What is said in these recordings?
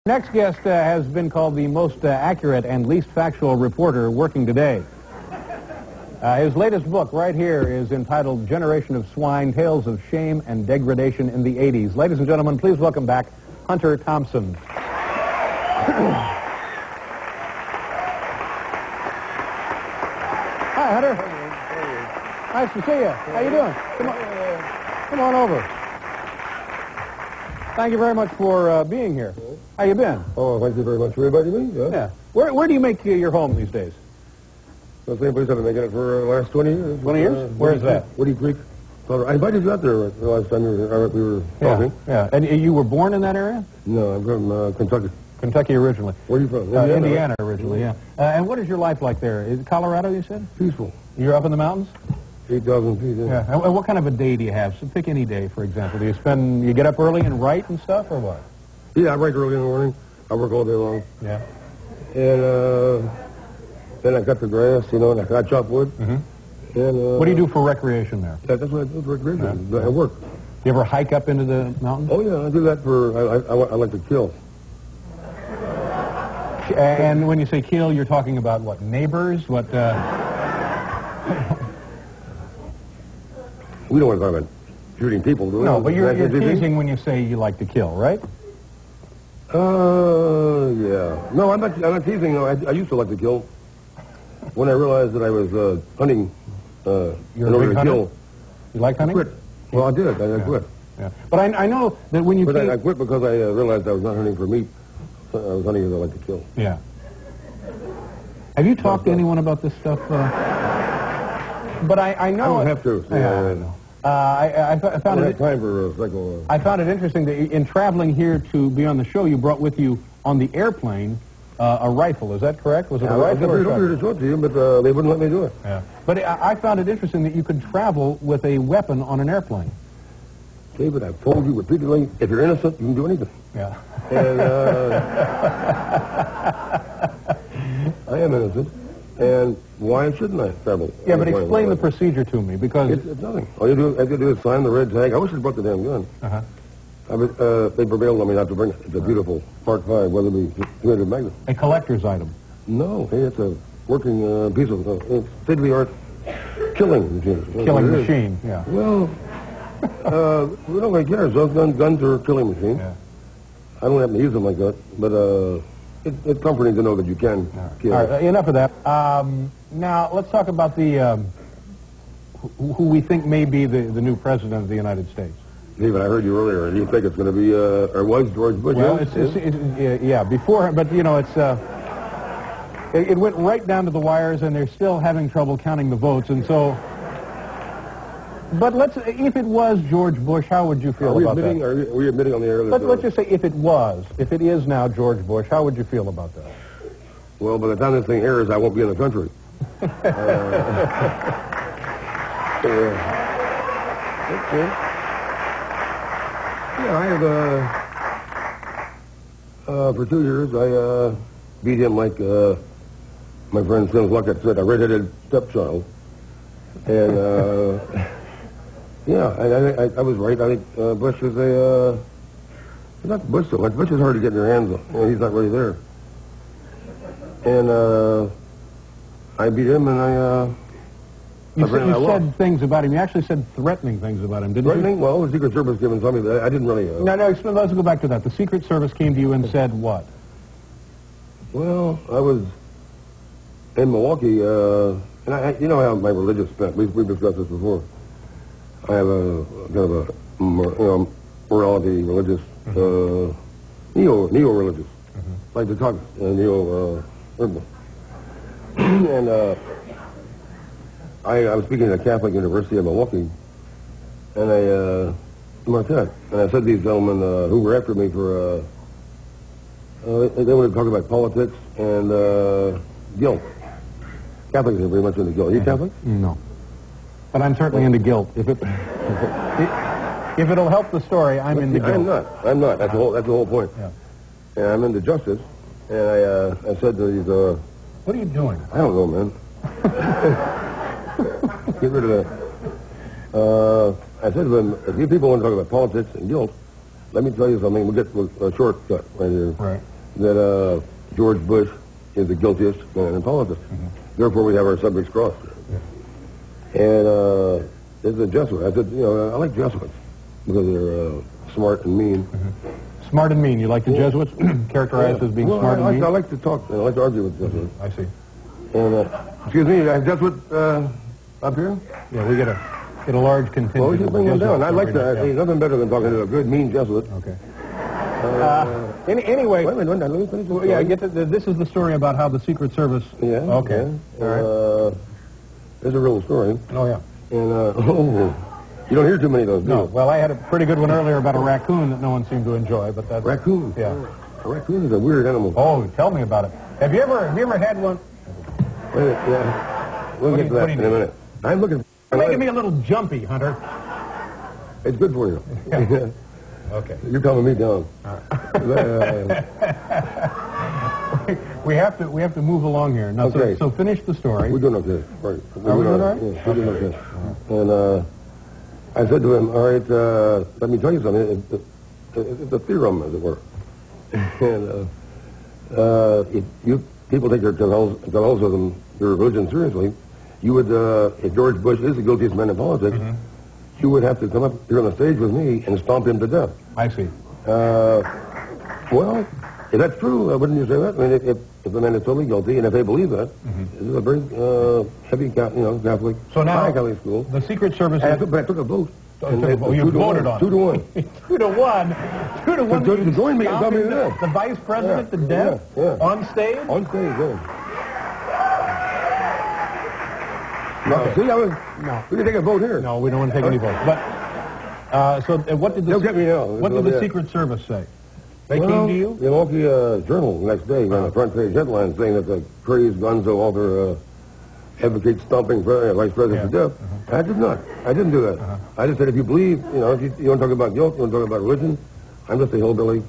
Next guest has been called the most accurate and least factual reporter working today. His latest book right here is entitled Generation of Swine, Tales of Shame and Degradation in the 80s. Ladies and gentlemen, please welcome back Hunter Thompson. Hi, Hunter. Nice to see you. How you doing? Come on over. Thank you very much for being here. How you been? Oh, thank you very much for inviting me. Yeah. Where do you make your home these days? The same place I've been making it for the last 20 years. 20 years? Where is that? Woody Creek. I invited you out there the last time we were talking. Yeah. And you were born in that area? No, I'm from Kentucky. Kentucky originally. Where are you from? Indiana originally, yeah. And what is your life like there? Is it Colorado, you said? Peaceful. You're up in the mountains? 8,000 feet, yeah. Yeah. And what kind of a day do you have? So pick any day, for example. Do you get up early and write and stuff, or what? Yeah, I write early in the morning. I work all day long. Yeah. And then I cut the grass, and I chop wood. Mm-hmm. And what do you do for recreation there? Yeah, that's what I do for recreation. Yeah. I work. Do you ever hike up into the mountains? Oh, yeah, I do that I like to kill. And when you say kill, you're talking about what, neighbors? What? We don't want to talk about shooting people, do we? No, but you're teasing when you say you like to kill, right? Yeah. No, I'm not teasing. No, I used to like to kill. When I realized that I was hunting in order to kill. You like hunting? I quit. Well, I did. I quit. Yeah. But I know that when you... But I quit because I realized I was not hunting for meat. I was hunting because I like to kill. Yeah. Have you talked to anyone about this stuff? But I know... I don't have to. Yeah, I know. I found I don't have time for psycho... I found it interesting that in traveling here to be on the show, you brought with you on the airplane a rifle. Is that correct? Was it a rifle or a shotgun? I was to show it to you, but they wouldn't let me do it. Yeah. But I found it interesting that you could travel with a weapon on an airplane. David, I've told you repeatedly, if you're innocent, you can do anything. Yeah. And I am innocent. And why shouldn't I travel? Yeah, but explain the procedure to me, because... It's nothing. All you have to do is sign the red tag. I wish I'd brought the damn gun. Uh-huh. They prevailed on me not to bring it. It's a beautiful Mark V Weatherby 200 Magnum. A collector's item. No, hey, it's a working piece of state-of-the-art killing machine. Killing machine, yeah. Well, we don't really care. So guns are a killing machine. Yeah. I don't have to use them like that, but it's comforting to know that you can kill. All right, enough of that. Now, let's talk about the who we think may be the new president of the United States. David, I heard you earlier, and you think it's going to be, or was George Bush? Well, yeah, before, but, it went right down to the wires, and they're still having trouble counting the votes, and so... But if it was George Bush, how would you feel about that? Are we admitting on the air that... Let's just say if it is now George Bush, how would you feel about that? Well, by the time this thing airs, I won't be in the country. Yeah, I have, for 2 years, I beat him like my friend Sims Luckett said, a red-headed stepchild. And, yeah, I was right. I think Bush is not Bush so much. Bush is hard to get in your hands on. He's not really there. And I beat him, and You said things about him. You actually said threatening things about him, didn't you? Threatening? Well, the Secret Service came and told me that. I didn't really... No, let's go back to that. The Secret Service came to you and said what? Well, I was in Milwaukee, and you know how my religious bent. We've discussed this before. I have a kind of a morality religious, neo-religious, like the talk, neo-herbal. And I was speaking at a Catholic University in Milwaukee, and Marquette, and I said to these gentlemen who were after me for, they wanted to talk about politics and guilt. Catholics are very much into guilt. Are you Catholic? No. But I'm certainly into guilt. If it'll help the story, I'm into guilt. I'm not. That's the whole point. Yeah. And I'm into justice. And I said to these, what are you doing? I don't know, man. Get rid of that. I said to them, if you people want to talk about politics and guilt, let me tell you something. We'll get a shortcut right here. Right. that George Bush is the guiltiest man in politics. Therefore, we have our subjects crossed. And it's a Jesuit. I said, I like Jesuits because they're smart and mean. Smart and mean. You like the Jesuits? Characterized as being smart and mean? I like to talk. I like to argue with Jesuits. I see. And, excuse me, Jesuit up here? Yeah, we get a large contingent. Well, we should bring them down. I like that. There's nothing better than talking to a good, mean Jesuit. Okay. Anyway, wait a minute, let me finish the story. Yeah, this is the story about how the Secret Service... Yeah. Okay. Yeah. All right. It's a real story. Oh, yeah. And, you don't hear too many of those, do you? No. Well, I had a pretty good one earlier about a raccoon that no one seemed to enjoy, but that's... Raccoon? Yeah. A raccoon is a weird animal. Oh, tell me about it. Have you ever had one... Wait a minute, yeah. We'll get to that in a minute. I'm looking... You're making me a little jumpy, Hunter. It's good for you. Yeah. Okay. You're calming me down. All right. we have to move along here. Now, okay. So finish the story. We're doing okay. Right. Are we doing all right? Yeah, we're doing okay. And I said to him, all right, let me tell you something. It's a theorem, as it were. And if you people take their Catholicism, their religion seriously, you would, if George Bush is the guiltiest man in politics, you would have to come up here on the stage with me and stomp him to death. I see. Well, if that's true, wouldn't you say that? I mean, if the man is totally guilty, and if they believe that, this is a very heavy, Catholic, Catholic school. The Secret Service... And I took a vote. You voted on it. 2 to 1. 2 to 1? 2 to 1? To join me and tell me that. The vice president to death? Yeah. On stage? On stage, yeah. No, see, we can take a vote here. No, we don't want to take any votes. But, so what did the Secret Service say? They came to you? The Milwaukee Journal the next day on the front page headline saying that the crazed gonzo author advocates stomping vice president to death. I did not. I didn't do that. I just said if you believe, if you want to talk about guilt, you want to talk about religion, I'm just a hillbilly.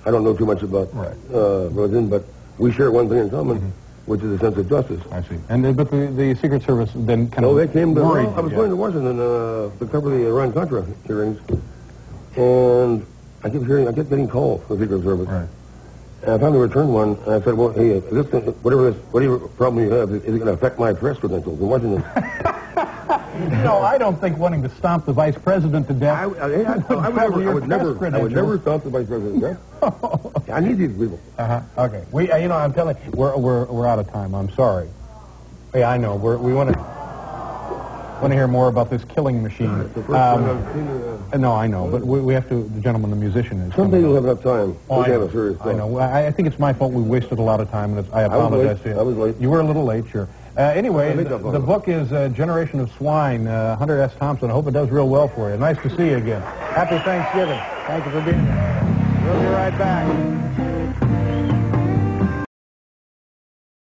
I don't know too much about religion, but we share one thing in common, which is a sense of justice. I see. And but the Secret Service then kind of they came to... worried. I was going to Washington to cover the Iran-Contra hearings, and I kept getting calls from the Secret Service. Right. And I finally returned one, and I said, well, hey, whatever problem you have, is it going to affect my press credentials in Washington? No, I don't think wanting to stomp the vice president to death... I would never stomp the vice president to death. I need these people. Okay. I'm telling you, we're out of time. I'm sorry. Yeah, I know. We want to hear more about this killing machine. No, I know, but we have to. The gentleman, the musician, is. Someday you'll have enough time. We have a serious talk. I know. I think it's my fault. We wasted a lot of time, and I apologize to you. I was late. You were a little late, sure. Anyway, the book is Generation of Swine, Hunter S. Thompson. I hope it does real well for you. Nice to see you again. Happy Thanksgiving. Thank you for being here. We'll be right back.